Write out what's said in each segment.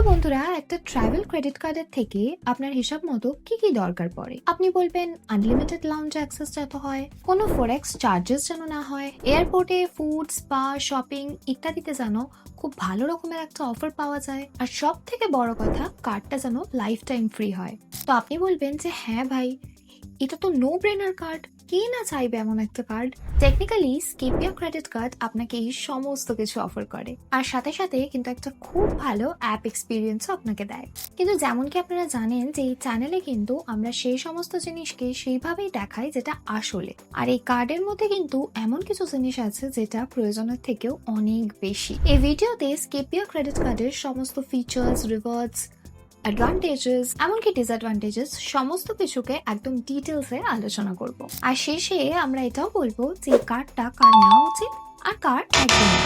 বন্ধুরা, একটা travel credit কার্ডের থেকে আপনার হিসাব মতো কি কি দরকার পড়ে? আপনি বলবেন আনলিমিটেড লাউঞ্জ অ্যাক্সেস যাতে হয়, কোনো ফরেক্স চার্জেস যেন না হয়, এয়ারপোর্টে ফুড, স্পা, শপিং ইত্যাদিতে যেন খুব ভালো রকমের একটা অফার পাওয়া যায়, আর সব থেকে বড় কথা কার্ডটা যেন লাইফ টাইম ফ্রি হয়। তো আপনি বলবেন যে হ্যাঁ ভাই, এটা তো নো ব্রেনার কার্ড, কে না চাইবে এমন একটা কার্ড। টেকনিক্যালি স্কেপিয়া ক্রেডিট কার্ড আপনাকে এই সমস্ত কিছু অফার করে, আর সাথে সাথে কিন্তু একটা খুব ভালো অ্যাপ এক্সপিরিয়েন্সও আপনাকে দেয়। কিন্তু যেমন কি আপনারা জানেন যে এই চ্যানেলে কিন্তু আমরা সেই সমস্ত জিনিসকে সেইভাবেই দেখাই যেটা আসলে, আর এই কার্ডের মধ্যে কিন্তু এমন কিছু জিনিস আছে যেটা প্রয়োজনের থেকেও অনেক বেশি। এই ভিডিওতে স্কেপিয়া ক্রেডিট কার্ডের সমস্ত ফিচার্স, রিওয়ার্ডস, অ্যাডভান্টেজেস, এমনকি ডিসঅ্যাডভান্টেজেস সমস্ত কিছুকে একদম ডিটেলসে আলোচনা করব। আর শেষে আমরা এটাও বলবো যে কার্ডটা কার নেওয়া উচিত আর কার একদম না।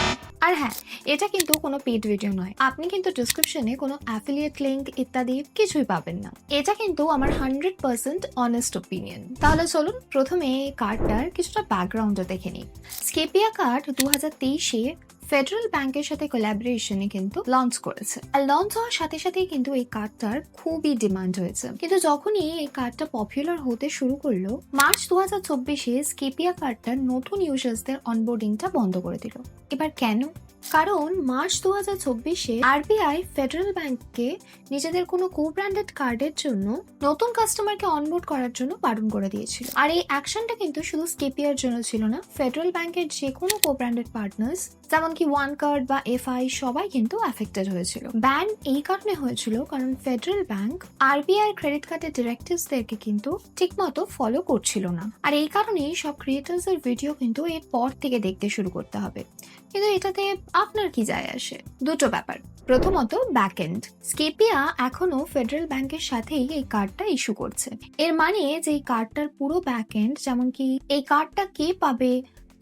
আর হ্যাঁ, এটা কিন্তু কোনো পেড ভিডিও নয়, আপনি কিন্তু ডিসক্রিপশনে কোনো অ্যাফিলিয়েট লিঙ্ক ইত্যাদি কিছুই পাবেন না। এটা কিন্তু আমার 100% অনেস্ট ওপিনিয়ন। তাহলে চলুন প্রথমে এই কার্ডটার কিছুটা ব্যাকগ্রাউন্ডে দেখে নিই। স্কেপিয়া কার্ড 2023-এ ফেডারেল ব্যাংকের সাথে কোলাবোরেশনে কিন্তু লঞ্চ করেছে, আর লঞ্চ হওয়ার সাথে সাথেই কিন্তু এই কার্ডটার খুবই ডিমান্ড হয়েছে। কিন্তু যখনই এই কার্ডটা পপুলার হতে শুরু করলো, মার্চ 2024-এ স্কেপিয়া কার্ডটার নতুন ইউজার্সদের অনবোর্ডিংটা বন্ধ করে দিল। এবার কেন? কারণ মার্চ 2024-এ আরবিআই ফেডারেল ব্যাংককে নিজেদের কোনো কো ব্র্যান্ডেড কার্ডের জন্য নতুন কাস্টমারকে অনবোর্ড করার জন্য বারণ করে দিয়েছিল। আর এই অ্যাকশনটা কিন্তু শুধু স্কেপিয়ার জন্য ছিল না, ফেডারেল ব্যাংকের যে কোনো কো ব্র্যান্ডেড পার্টনার্স যেমন কি ওয়ান কার্ড বা এফআই সবাই কিন্তু অ্যাফেক্টেড হয়েছিল। ব্যান এই কারণে হয়েছিল কারণ ফেডারেল ব্যাংক আরবিআই ক্রেডিট কার্ডের ডিরেক্টিভসদেরকে কিন্তু ঠিকমতো ফলো করছিল না, আর এই কারণেই সব ক্রিয়েটার্স এর ভিডিও কিন্তু এর পর থেকে দেখতে শুরু করতে হবে। কিন্তু এটাতে আপনার কি যায় আসে? দুটো ব্যাপার। প্রথমত ব্যাকএন্ড, স্কেপিয়া এখনো ফেডারেল ব্যাংকের সাথেই এই কার্ডটা ইস্যু করছে। এর মানে যে এই কার্ডটার পুরো ব্যাকএন্ড, যেমন কি এই কার্ডটা কে পাবে,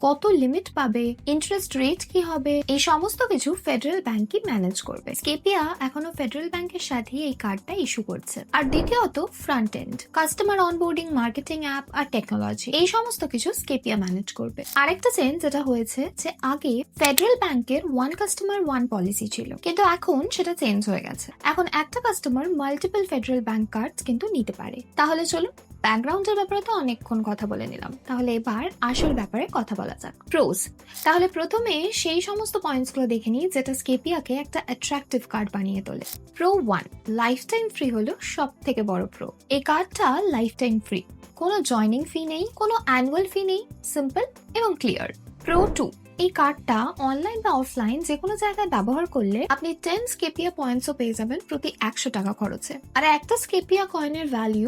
কত লিমিট পাবে, ইন্টারেস্ট রেট কি হবে, এই সমস্ত কিছু ফেডারেল ব্যাংকই ম্যানেজ করবে। স্কেপিয়া এখনো ফেডারেল ব্যাংকের সাথে এই কার্ডটা ইস্যু করছে। আর দ্বিতীয়ত front end, customer onboarding, marketing app আর টেকনোলজি, এই সমস্ত কিছু স্কেপিয়া ম্যানেজ করবে। আরেকটা চেঞ্জ যেটা হয়েছে যে আগে ফেডারেল ব্যাংকের ওয়ান কাস্টমার ওয়ান পলিসি ছিল, কিন্তু এখন সেটা চেঞ্জ হয়ে গেছে। এখন একটা customer multiple federal bank card কিন্তু নিতে পারে। তাহলে চলুন, ব্যাকগ্রাউন্ডের ব্যাপারে তো অনেকক্ষণ কথা বলে নিলাম, তাহলে এবার আসল ব্যাপারে কথা বলা যাক। প্রোস। তাহলে প্রথমে সেই সমস্ত পয়েন্টস গুলো দেখে নিই যেটা স্কেপিয়াকে একটা অ্যাট্রাকটিভ কার্ড বানিয়ে তোলে। প্রো 1, লাইফ টাইম ফ্রি হলো সব থেকে বড় প্রো। এই কার্ডটা লাইফ টাইম ফ্রি, কোনো জয়নিং ফি নেই, কোনো অ্যানুয়াল ফি নেই, সিম্পল এবং ক্লিয়ার। প্রো 2, এই কার্ডটা অনলাইন বা অফলাইন যে কোনো জায়গায় ব্যবহার করলে আপনি 10 স্কেপিয়া পয়েন্টসও পেয়ে যাবেন প্রতি 100 টাকা খরচে, আর একটা স্কেপিয়া কয়েনের ভ্যালু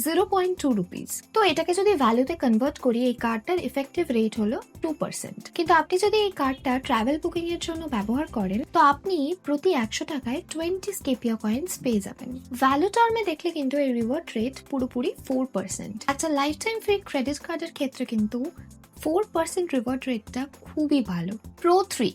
0.2 রুপিস। তো এটাকে যদি ভ্যালুতে কনভার্ট করি, এই কার্ডটার ইফেক্টিভ রেট হলো 2%। কিন্তু আপনি যদি এই কার্ডটা ট্রাভেল বুকিং এর জন্য ব্যবহার করেন, তো আপনি প্রতি 100 টাকায় 20 স্কেপিয়া কয়েন্স পেয়ে যাবেন। ভ্যালু টার্মে দেখলে কিন্তু এই রিওয়ার্ড রেট পুরোপুরি 4%। একটা লাইফ টাইম ফ্রি ক্রেডিট কার্ডের ক্ষেত্রে কিন্তু 4% রিওয়ার্ড রেটটা খুবই ভালো। প্রো 3,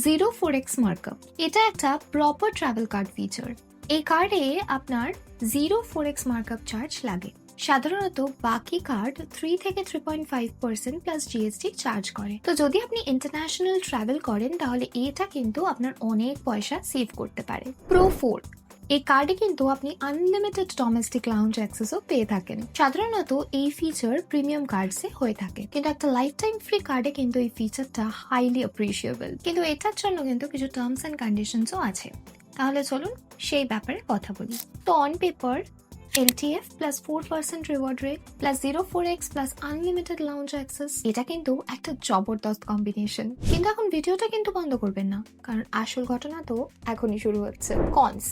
0 4x মার্কআপ, এটা একটা প্রপার ট্রাভেল কার্ড ফিচার। এই কার্ডে আপনার 0 4x মার্কআপ চার্জ লাগে। সাধারণত বাকি কার্ড 3 থেকে 3.5% প্লাস জিএসটি চার্জ করে। তো যদি আপনি ইন্টারন্যাশনাল ট্রাভেল করেন তাহলে এটা কিন্তু আপনার অনেক পয়সা সেভ করতে পারে। প্রো 4, এই কার্ডে কিন্তু আপনি আনলিমিটেড ডোমেস্টিক লাউঞ্জ অ্যাক্সেসও পেয়ে থাকেন। সাধারণত এই ফিচার প্রিমিয়াম কার্ডসে হয়ে থাকে, কিন্তু একটা লাইফ টাইম ফ্রি কার্ডে কিন্তু এই ফিচারটা হাইলি অ্যাপ্রিশিয়েবল। কিন্তু এটার জন্য কিন্তু কিছু টার্মস এন্ড কন্ডিশনসও আছে। তাহলে চলুন সেই ব্যাপারে কথা বলি। তো on paper LTF plus 4% reward rate plus 0 4x plus unlimited lounge access, এটা কিন্তু একটা জবরদস্ত কম্বিনেশন। কিন্তু এখন ভিডিওটা কিন্তু বন্ধ করবেন না, কারণ আসল ঘটনা তো এখনই শুরু হচ্ছে। কনস,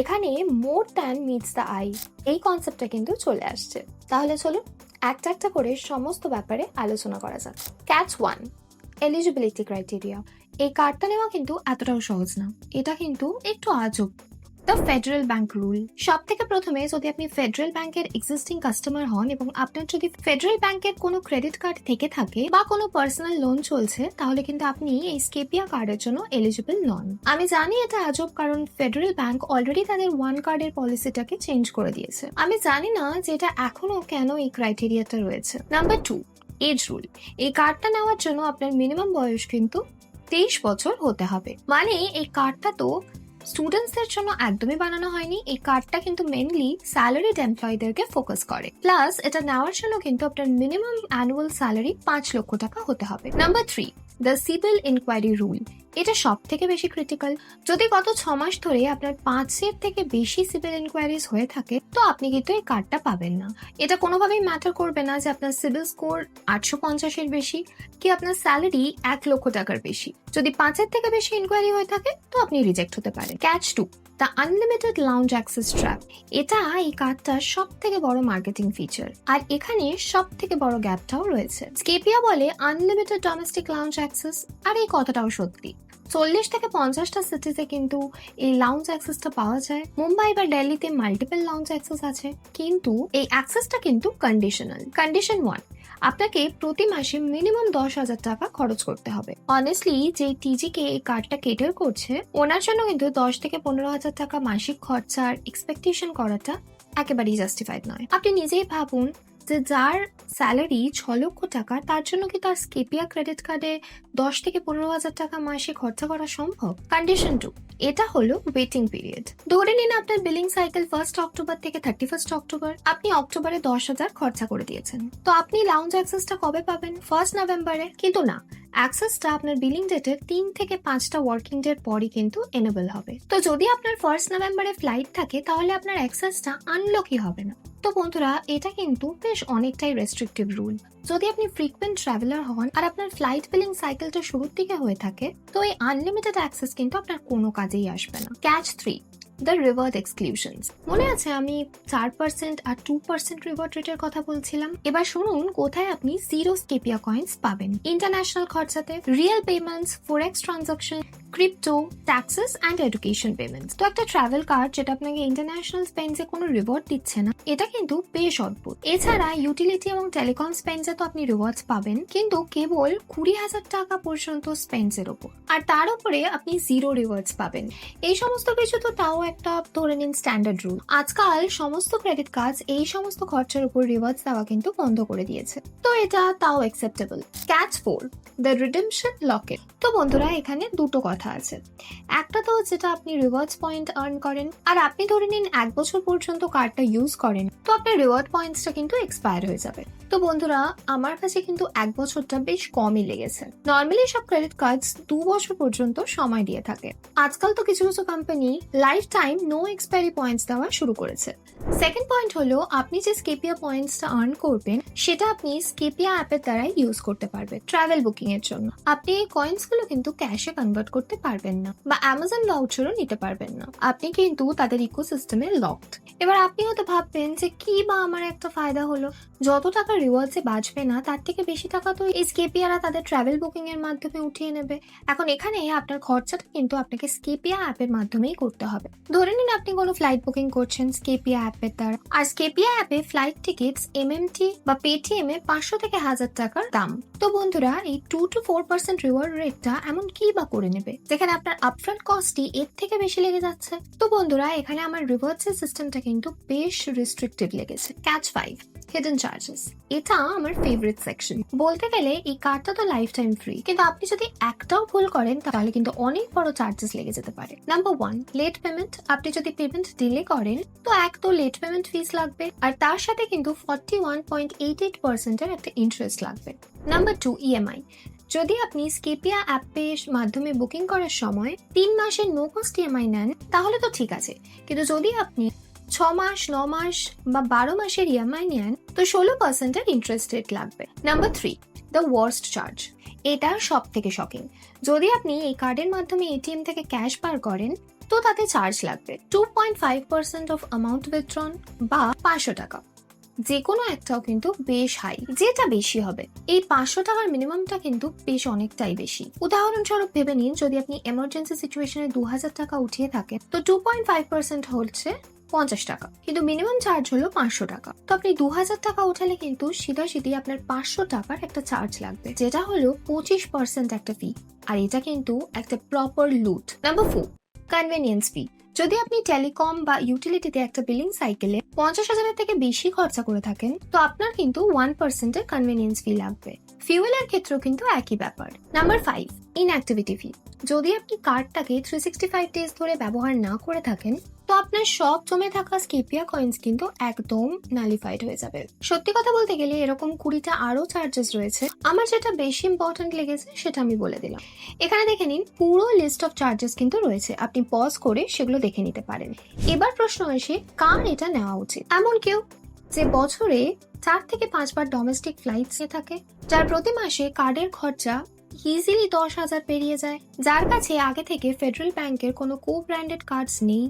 এখানে more than meets the I, এই কনসেপ্টটা কিন্তু চলে আসছে। তাহলে চলুন একটা একটা করে সমস্ত ব্যাপারে আলোচনা করা যাক। Catch 1, eligibility criteria. এই কার্ডটা নেওয়া কিন্তু এতটাও সহজ না, এটা কিন্তু একটু আজব। The federal bank rule. সব থেকে প্রথমে যদি আপনি ফেডারেল ব্যাংকের এক্সিস্টিং কাস্টমার হন এবং আপনার যদি ফেডারেল ব্যাংকের কোনো ক্রেডিট কার্ড থেকে থাকে বা কোনো পার্সোনাল লোন চলছে, তাহলে কিন্তু আপনি এই স্কেপিয়া কার্ডের জন্য এলিজিবল নন। আমি জানি এটা আজব, কারণ ফেডারেল ব্যাংক অলরেডি তাদের ওয়ান কার্ডের পলিসিটাকে চেঞ্জ করে দিয়েছে। আমি জানি না যে এটা এখনো কেন এই ক্রাইটেরিয়াটা রয়েছে। Number 2, age rule. এই কার্ডটা নেওয়ার জন্য আপনার মিনিমাম বয়স কিন্তু 23 বছর হতে হবে। মানে এই কার্ডটা তো স্টুডেন্টসদের জন্য একদমই বানানো হয়নি। এই কার্ডটা কিন্তু মেনলি স্যালারিড এমপ্লয়ীদেরকে ফোকাস করে। প্লাস এটা নেওয়ার জন্য কিন্তু আপনার মিনিমাম অ্যানুয়াল স্যালারি 5 লক্ষ টাকা হতে হবে। Number 3, the civil enquiry rule. এটা সব থেকে বেশি ক্রিটিক্যাল। যদি গত 6 মাস ধরে আপনার 5-এর থেকে বেশি সিভিল ইনকোয়ারিজ হয়ে থাকে, তো আপনি কিন্তু এই কার্ডটা পাবেন না। এটা কোনোভাবেই ম্যাটার করবে না যে আপনার সিভিল স্কোর 850-এর বেশি কি আপনার স্যালারি 1 লক্ষ টাকার বেশি। যদি 5-এর থেকে বেশি ইনকোয়ারি হয়ে থাকে, তো আপনি রিজেক্ট হতে পারেন। Catch 2, the unlimited lounge access trap. এটা এই কার্ডটার সব থেকে বড় মার্কেটিং ফিচার, আর এখানে সব থেকে বড় গ্যাপটাও রয়েছে। স্কেপিয়া বলে আনলিমিটেড ডোমেস্টিক লাউঞ্জ অ্যাক্সেস, আর এই কথাটাও সত্যি। 40 থেকে 50টা সিটিতে কিন্তু এই লাউঞ্জ অ্যাক্সেসটা পাওয়া যায়। মুম্বাই বা দিল্লিতে মাল্টিপল লাউঞ্জ অ্যাক্সেস আছে, কিন্তু এই অ্যাক্সেসটা কিন্তু কন্ডিশনাল। কন্ডিশন 1, আপনাকে প্রতি মাসে মিনিমাম 10,000 টাকা খরচ করতে হবে। অনেস্টলি যে টিজিকে এই কার্ডটা কেটার করছে, ওনার জন্য কিন্তু 10 থেকে 15,000 টাকা মাসিক খরচার এক্সপেকটেশন করাটা একেবারেই জাস্টিফাইড নয়। আপনি নিজেই ভাবুন যে যার স্যালারি 6 লক্ষ টাকা, তার জন্য কি তার স্কেপিয়া ক্রেডিট কার্ডে 10 থেকে 15,000 টাকা মাসে খরচা করা সম্ভব? কন্ডিশন 2, এটা হলো ওয়েটিং পিরিয়ড। ধরে নিন আপনার বিলিং সাইকেল 1 অক্টোবর থেকে 31 অক্টোবর। আপনি অক্টোবরে 10,000 খরচা করে দিয়েছেন, তো আপনি লাউঞ্জ অ্যাক্সেসটা কবে পাবেন? 1 নভেম্বরে। কিন্তু না, অ্যাক্সেসটা আপনার বিলিং ডেটের 3 থেকে 5টা ওয়ার্কিং ডের পরই কিন্তু এনেবল হবে। তো যদি আপনার 1 নভেম্বরে ফ্লাইট থাকে, তাহলে আপনার অ্যাক্সেসটা আনলকই হবে না। তো বন্ধুরা, এটা কিন্তু বেশ অনেকটাই রেস্ট্রিকটিভ রুল। যদি আপনি ফ্রিকুয়েন্ট ট্রাভেলার হন আর আপনার ফ্লাইট বিলিং সাইকেলটা শুরুর দিকে হয়ে থাকে, তো এই আনলিমিটেড অ্যাক্সেস কিন্তু আপনার কোনো কাজেই আসবে না। Catch 3, the reward exclusions. মনে আছে আমি 4% আর 2% রিওয়ার্ড রেটের কথা বলছিলাম? এবার শুনুন কোথায় আপনি 0 স্কেপিয়া কয়েন্স পাবেন। ইন্টারন্যাশনাল খরচাতে, real payments, forex transaction, crypto, taxes and education payments. তো একটা ট্রাভেল কার্ড যেটা আপনাকে ইন্টারন্যাশনাল স্পেন্ডসে কোনো রিওয়ার্ড দিচ্ছে না, এটা কিন্তু বেশ অদ্ভুত। এছাড়া ইউটিলিটি এবং টেলিকম স্পেন্ডসে তো আপনি রিওয়ার্ডস পাবেন, কিন্তু কেবল 20,000 টাকা পর্যন্ত স্পেন্ডসের ওপর, আর তার উপরে আপনি 0 রিওয়ার্ডস পাবেন। এই সমস্ত কিছু তো তাও একটা ধরে নিন স্ট্যান্ডার্ড রুল। আজকাল সমস্ত ক্রেডিট কার্ড এই সমস্ত খরচার উপর রিওয়ার্ডস দেওয়া কিন্তু বন্ধ করে দিয়েছে, তো এটা তাও acceptable. Catch 4, the redemption Locket. তো বন্ধুরা, এখানে দুটো কথা আছে। একটা তো যেটা আপনি রিওয়ার্ডস পয়েন্ট আর্ন করেন, আর আপনি ধরে নিন 1 বছর পর্যন্ত কার্ডটা ইউজ করেন, তো আপনার রিওয়ার্ড পয়েন্টসটা কিন্তু এক্সপায়ার হয়ে যাবে। তো বন্ধুরা, আমার কাছে কিন্তু 1 বছরটা বেশ কমই লেগেছে। নর্মালি সব ক্রেডিট কার্ডস 2 বছর পর্যন্ত সময় দিয়ে থাকে। আজকাল তো কিছু কিছু company life time no expiry points দেওয়া শুরু করেছে। সেকেন্ড পয়েন্ট হলো, আপনি যে স্কেপিয়া পয়েন্টসটা আর্ন করবেন, সেটা আপনি স্কেপিয়া অ্যাপের দ্বারাই ইউজ করতে পারবেন ট্রাভেল বুকিং এর জন্য। আপনি এই কয়েন্স গুলো কিন্তু ক্যাশে কনভার্ট করতে পারবেন না, বা অ্যামাজন ভাউচারও নিতে পারবেন না। আপনি কিন্তু তাদের ইকোসিস্টেমে লকড। এবার আপনি হয়তো ভাববেন যে কি বা আমার একটা ফায়দা হলো, যত টাকা রিওয়ার্ডসে বাঁচবে না, তার থেকে বেশি টাকা তো এই স্কেপিয়ারা তাদের ট্রাভেল বুকিং এর মাধ্যমে উঠিয়ে নেবে। এখন এখানে আপনার খরচাটা কিন্তু আপনাকে স্কেপিয়া অ্যাপের মাধ্যমেই করতে হবে। ধরে নিন আপনি কোনো ফ্লাইট বুকিং করছেন স্কেপিয়া অ্যাপের দ্বারা, আর স্কেপিয়া অ্যাপে ফ্লাইট টিকিটস এমএমটি বা পেটিএম এ 500 থেকে 1000 টাকার দাম। তো বন্ধুরা, এই 2 to 4% রিওয়ার্ড রেটটা এমন কি বা করে নেবে, যেখানে আপনার আপফ্রন্ট কস্টই এর থেকে বেশি লেগে যাচ্ছে? তো বন্ধুরা, এখানে আমার রিওয়ার্ডস এর সিস্টেমটা কিন্তু বেশ রেস্ট্রিকটিভ লেগেছে। Catch 5, hidden charges. এটা আমার ফেভারিট সেকশন। বলতে গেলে এই কার্ডটা তো লাইফ টাইম ফ্রি, কিন্তু আপনি যদি একটাও ভুল করেন, তাহলে কিন্তু অনেক বড় চার্জেস লেগে যেতে পারে। Number 1, late payment. আপনি যদি পেমেন্ট ডিলে করেন, তো এক তো লেট পেমেন্ট ফিস লাগবে, আর তার সাথে কিন্তু 41.88% এর একটা ইন্টারেস্ট লাগবে। Number 2, EMI. যদি আপনি স্কেপিয়া অ্যাপের মাধ্যমে বুকিং করার সময় 3 মাসের নো কস্ট ইএমআই নেন, তাহলে তো ঠিক আছে, কিন্তু যদি আপনি 6 মাস, 9 মাস বা 12 মাসের ইএমআই নেন, তো 16% এর ইন্টারেস্ট রেট লাগবে। Number 3, the worst charge. এটা সব থেকে শকিং। যদি আপনি এই কার্ডের মাধ্যমে এটিএম থেকে ক্যাশ বার করেন, তো তাতে চার্জ লাগবে 2.5% অফ অ্যামাউন্ট উইথড্রন বা 500 টাকা। যে কোনো একটাও কিন্তু বেশ হাই, যেটা বেশি হবে। এই 500 টাকার মিনিমামটা কিন্তু বেশ অনেকটাই বেশি। উদাহরণস্বরূপ ভেবে নিন, যদি আপনি এমার্জেন্সি সিচুয়েশনে 2000 টাকা উঠিয়ে থাকেন, তো 2.5% হচ্ছে 50 টাকা, কিন্তু মিনিমাম চার্জ হলো 500 টাকা। তো আপনি 2000 টাকা উঠালে কিন্তু সিধাসিধি আপনার 500 টাকার একটা চার্জ লাগবে, যেটা হলো 25% একটা ফি, আর এটা কিন্তু একটা প্রপার লুট। নাম্বার 4, কনভেনিয়েন্স ফি। যদি আপনি টেলিকম বা ইউটিলিটিতে একটা বিলিং সাইকেলে 50,000 থেকে বেশি খরচা করে থাকেন, তো আপনার কিন্তু 1% এর কনভেনিয়েন্স ফি লাগবে। ফিউয়েলের ক্ষেত্রেও কিন্তু একই ব্যাপার। নাম্বার 5, ইনঅ্যাক্টিভিটি ফি। যদি আপনি কার্ডটাকে 365 ডেজ ধরে ব্যবহার না করে থাকেন, তো আপনার সব জমে থাকা স্কেপিয়া কয়েন্স কিন্তু একদম নালিফাইড হয়ে যাবে। সত্যি কথা বলতে গেলে এরকম 20টা আরো চার্জেস রয়েছে। আমার যেটা বেশি ইম্পর্টেন্ট লেগেছে সেটা আমি বলে দিলাম। এখানে দেখে নিন, পুরো লিস্ট অফ চার্জেস কিন্তু রয়েছে, আপনি পজ করে সেগুলো দেখে নিতে পারেন। এবার প্রশ্ন আসে, কার এটা নেওয়া উচিত? এমন কেউ যে বছরে 4 থেকে 5 বার ডোমেস্টিক ফ্লাইটস এ থাকে, যার প্রতি মাসে কার্ডের খরচা ইজিলি 10,000 পেরিয়ে যায়, যার কাছে আগে থেকে ফেডারেল ব্যাংকের কোনো কো ব্র্যান্ডেড কার্ডস নেই,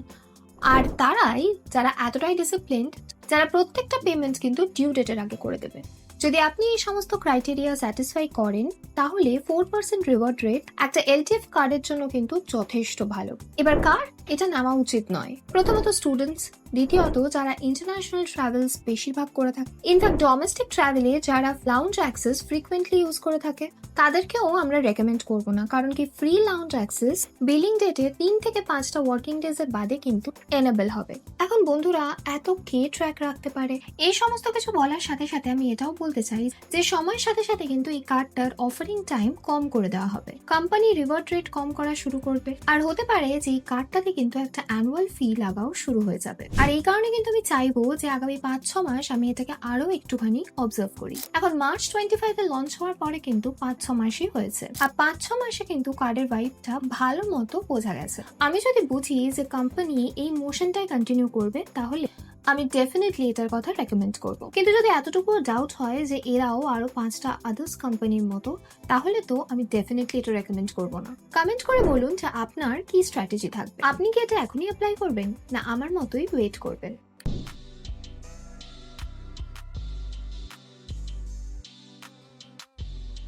আর তারাই যারা এতটাই ডিসিপ্লিনড, যারা প্রত্যেকটা পেমেন্ট কিন্তু ডিউ ডেটের আগে করে দেবে। যদি আপনি এই সমস্ত ক্রাইটেরিয়া স্যাটিসফাই করেন, তাহলে 4% রিওয়ার্ড রেট একটা এলটিএফ কার্ডের জন্য কিন্তু যথেষ্ট ভালো। এবার কার এটা নেওয়া উচিত নয়? প্রথমত স্টুডেন্টস, দ্বিতীয়ত যারা ইন্টারন্যাশনাল ট্রাভেলস বেশিরভাগ করে থাকে, ইনফ্যাক্ট ডোমেস্টিক ট্রাভেলে যারা লাউঞ্জ অ্যাক্সেস ফ্রিকুয়েন্টলি ইউজ করে থাকে, তাদেরকেও আমরা রেকমেন্ড করব না, কারণ কি ফ্রি লাউঞ্জ অ্যাক্সেস বিলিং ডেটে 3 থেকে 5টা ওয়ার্কিং ডেজ এর বাদে কিন্তু এনেবল হবে। এখন বন্ধুরা, এত কে ট্র্যাক রাখতে পারে? এই সমস্ত কিছু বলার সাথে সাথে আমি এটাও বলতে চাই যে সময়ের সাথে সাথে কিন্তু এই কার্ডটার অফারিং টাইম কম করে দেওয়া হবে, কোম্পানি রিওয়ার্ড রেট কম করা শুরু করবে, আর হতে পারে যে এই কার্ডটাতে কিন্তু একটা অ্যানুয়াল ফি লাগাও শুরু হয়ে যাবে। আর এই কারণে কিন্তু আমি চাইবো যে আগামী 5-6 মাস আমি এটাকে আরো একটুখানি অবজার্ভ করি। এখন মার্চ 25 এ লঞ্চ হওয়ার পরে কিন্তু 5-6 মাসই হয়েছে, আর 5-6 মাসে কিন্তু কার্ডের ভাইবটা ভালো মতো বোঝা গেছে। আমি যদি বুঝি যে কোম্পানি এই মোশনটাই কন্টিনিউ করবে, তাহলে আমি ডেফিনেটলি এটার কথা রেকমেন্ড করব। কিন্তু যদি এতটুকু ডাউট হয় যে এরাও আরো 5টা আদার্স কোম্পানির মতো, তাহলে তো আমি ডেফিনেটলি এটা রেকমেন্ড করব না। কমেন্ট করে বলুন যে আপনার কি স্ট্র্যাটেজি থাকবে। আপনি কি এটা এখনই অ্যাপ্লাই করবেন, না আমার মতোই ওয়েট করবেন?